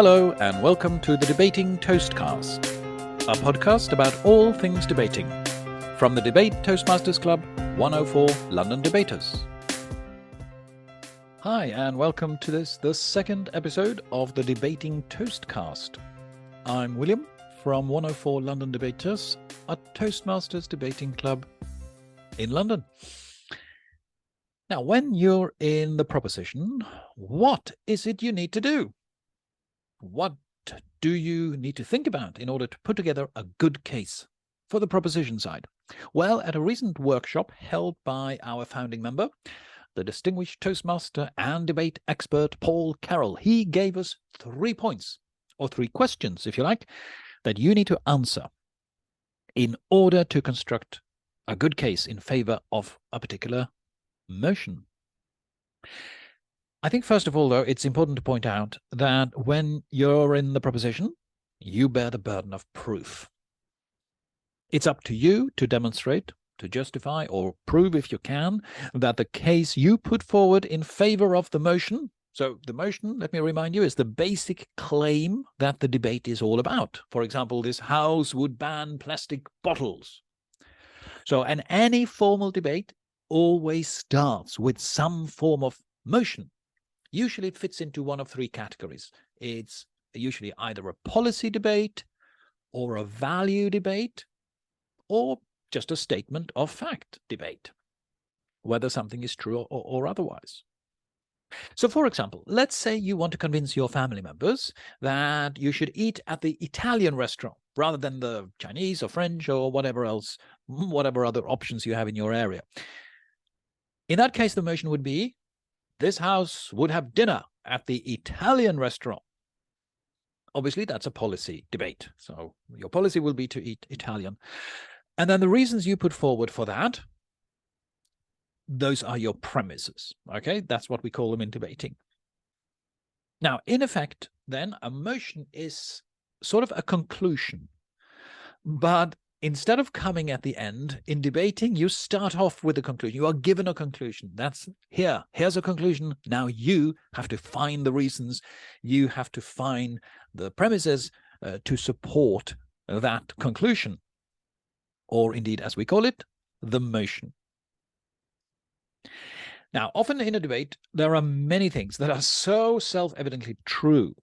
Hello and welcome to the Debating Toastcast, a podcast about all things debating, from the Debate Toastmasters Club, 104 London Debaters. Hi and welcome to the second episode of the Debating Toastcast. I'm William from 104 London Debaters, a Toastmasters debating club in London. Now, when you're in the proposition, what is it you need to do? What do you need to think about in order to put together a good case for the proposition side? Well, at a recent workshop held by our founding member, the distinguished Toastmaster and debate expert Paul Carroll, he gave us 3 points, or 3 questions, if you like, that you need to answer in order to construct a good case in favor of a particular motion. I think, first of all, though, it's important to point out that when you're in the proposition, you bear the burden of proof. It's up to you to demonstrate, to justify, or prove, if you can, that the case you put forward in favor of the motion. So the motion, let me remind you, is the basic claim that the debate is all about. For example, this house would ban plastic bottles. So, and any formal debate always starts with some form of motion. Usually it fits into one of 3 categories. It's usually either a policy debate or a value debate or just a statement of fact debate, whether something is true or otherwise. So, for example, let's say you want to convince your family members that you should eat at the Italian restaurant rather than the Chinese or French or whatever else, whatever other options you have in your area. In that case, the motion would be, this house would have dinner at the Italian restaurant. Obviously, that's a policy debate. So your policy will be to eat Italian. And then the reasons you put forward for that, those are your premises. Okay, that's what we call them in debating. Now, in effect, then, a motion is sort of a conclusion. But instead of coming at the end, in debating, you start off with a conclusion. You are given a conclusion. Here's a conclusion. Now you have to find the reasons. You have to find the premises to support that conclusion. Or indeed, as we call it, the motion. Now, often in a debate, there are many things that are so self-evidently true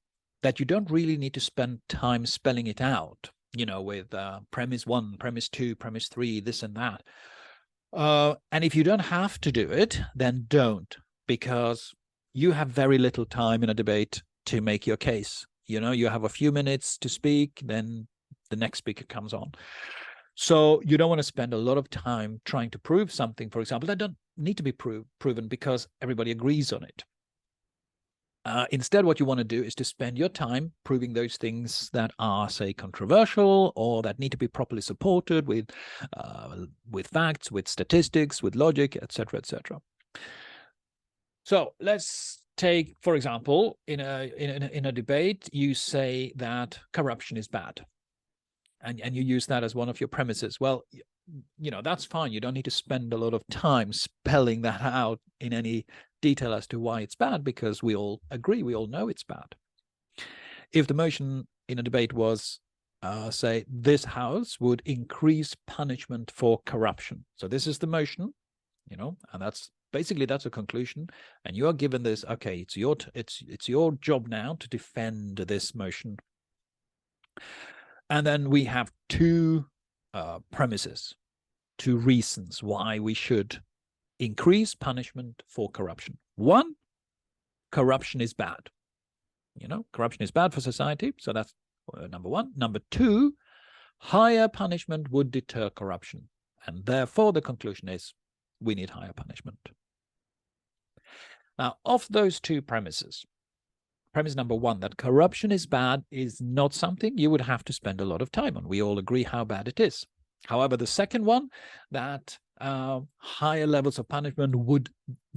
that you don't really need to spend time spelling it out. With premise 1, premise 2, premise 3, this and that. And if you don't have to do it, then don't, because you have very little time in a debate to make your case. You have a few minutes to speak, then the next speaker comes on. So you don't want to spend a lot of time trying to prove something, for example, that don't need to be proven because everybody agrees on it. Instead, what you want to do is to spend your time proving those things that are, say, controversial or that need to be properly supported with facts, with statistics, with logic, etc., etc. So let's take, for example, in a debate, you say that corruption is bad, and you use that as one of your premises. Well, that's fine. You don't need to spend a lot of time spelling that out in any detail as to why it's bad, because we all agree, we all know it's bad. If the motion in a debate was, say, this house would increase punishment for corruption. So this is the motion, and that's a conclusion. And you are given this, okay, it's your job now to defend this motion. And then we have 2 premises, 2 reasons why we should increase punishment for corruption. 1, corruption is bad. Corruption is bad for society. So that's number 1. Number 2, higher punishment would deter corruption. And therefore, the conclusion is we need higher punishment. Now, of those 2 premises, premise number 1, that corruption is bad, is not something you would have to spend a lot of time on. We all agree how bad it is. However, the second one, that higher levels of punishment would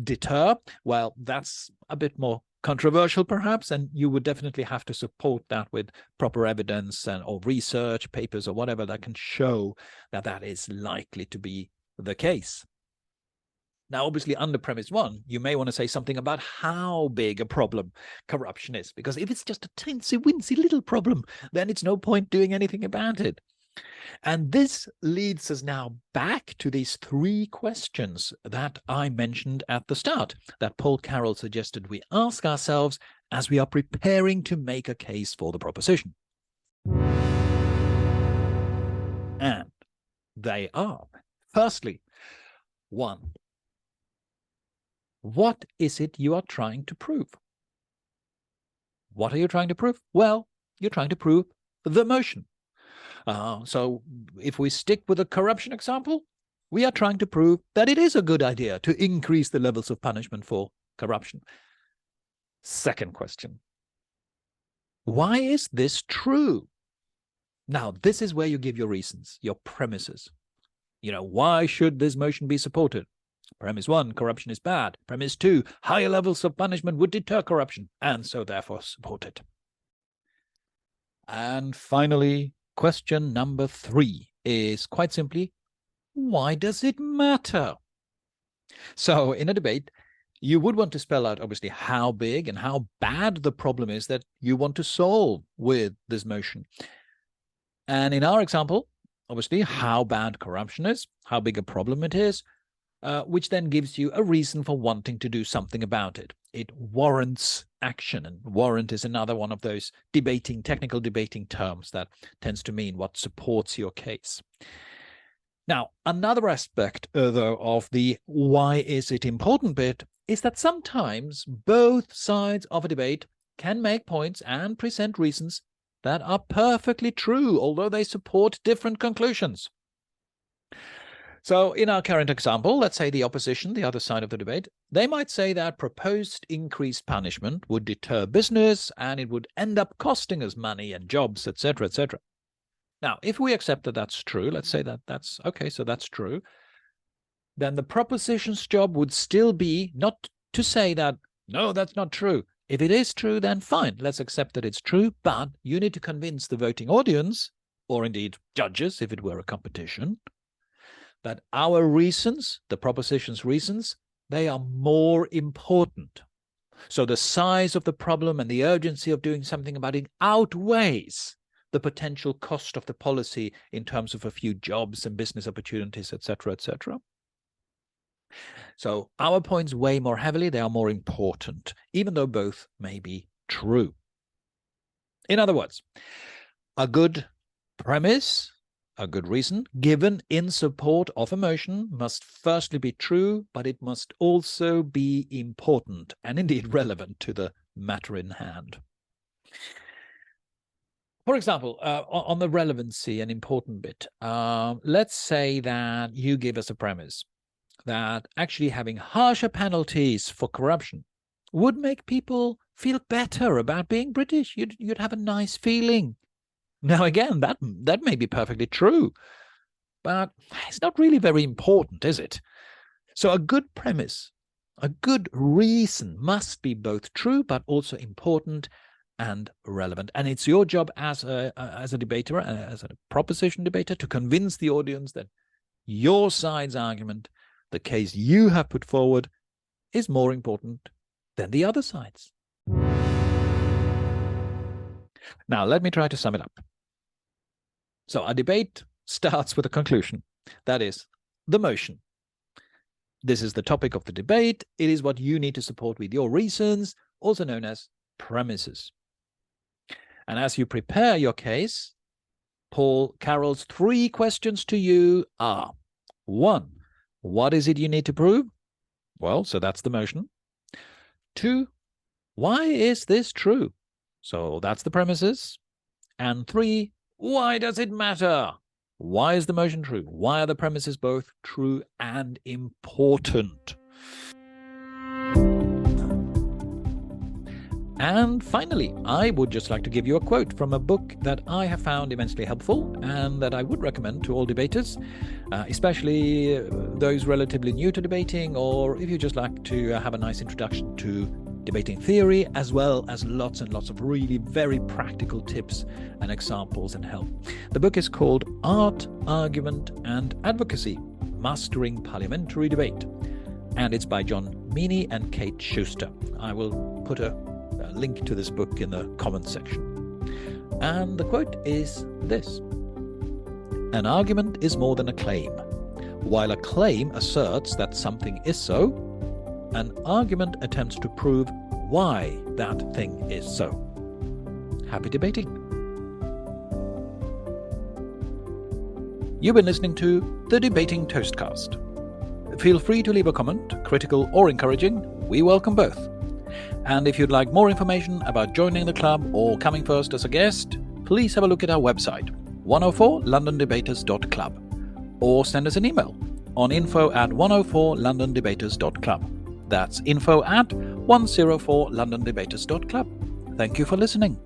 deter, well, that's a bit more controversial perhaps, and you would definitely have to support that with proper evidence or research papers or whatever that can show that is likely to be the case. Now, obviously, under premise one, you may want to say something about how big a problem corruption is, because if it's just a teensy-wincy little problem, then it's no point doing anything about it. And this leads us now back to these three questions that I mentioned at the start, that Paul Carroll suggested we ask ourselves as we are preparing to make a case for the proposition. And they are, firstly, 1. What is it you are trying to prove? What are you trying to prove? Well, you're trying to prove the motion. So if we stick with the corruption example, we are trying to prove that it is a good idea to increase the levels of punishment for corruption. Second question. Why is this true? Now, this is where you give your reasons, your premises. Why should this motion be supported? Premise 1, corruption is bad. Premise 2, higher levels of punishment would deter corruption, and so therefore support it. And finally, question number 3 is quite simply, why does it matter? So in a debate, you would want to spell out, obviously, how big and how bad the problem is that you want to solve with this motion. And in our example, obviously, how bad corruption is, how big a problem it is, which then gives you a reason for wanting to do something about it. It warrants action, and warrant is another one of those technical debating terms that tends to mean what supports your case. Now, another aspect, though, of the why is it important bit is that sometimes both sides of a debate can make points and present reasons that are perfectly true, although they support different conclusions. So in our current example, let's say the opposition, the other side of the debate, they might say that proposed increased punishment would deter business and it would end up costing us money and jobs, etc., etc. Now, if we accept that that's true, let's say that that's okay, so that's true, then the proposition's job would still be not to say that, no, that's not true. If it is true, then fine, let's accept that it's true, but you need to convince the voting audience, or indeed judges if it were a competition, that our reasons, the proposition's reasons, they are more important. So the size of the problem and the urgency of doing something about it outweighs the potential cost of the policy in terms of a few jobs and business opportunities, etc., etc. So our points weigh more heavily, they are more important, even though both may be true. In other words, a good premise, a good reason given in support of a motion must firstly be true, but it must also be important and indeed relevant to the matter in hand. For example, on the relevancy and important bit, let's say that you give us a premise that actually having harsher penalties for corruption would make people feel better about being British. You'd have a nice feeling. Now, again, that may be perfectly true, but it's not really very important, is it? So a good premise, a good reason must be both true, but also important and relevant. And it's your job as a debater, as a proposition debater, to convince the audience that your side's argument, the case you have put forward, is more important than the other side's. Now, let me try to sum it up. So our debate starts with a conclusion. That is the motion. This is the topic of the debate. It is what you need to support with your reasons, also known as premises. And as you prepare your case, Paul Carroll's 3 questions to you are: 1, what is it you need to prove? Well, so that's the motion. 2, why is this true? So that's the premises. And 3, why does it matter? Why is the motion true? Why are the premises both true and important? And finally, I would just like to give you a quote from a book that I have found immensely helpful and that I would recommend to all debaters, especially those relatively new to debating, or if you just like to have a nice introduction to debating theory, as well as lots and lots of really very practical tips and examples and help. The book is called Art, Argument and Advocacy: Mastering Parliamentary Debate and it's by John Meany and Kate Schuster. I will put a link to this book in the comments section. And the quote is this: "An argument is more than a claim. While a claim asserts that something is so, an argument attempts to prove why that thing is so." Happy debating. You've been listening to the Debating Toastcast. Feel free to leave a comment, critical or encouraging. We welcome both. And if you'd like more information about joining the club or coming first as a guest, please have a look at our website, 104londondebaters.club, or send us an email on info@104londondebaters.club. That's info@104londondebaters.club. Thank you for listening.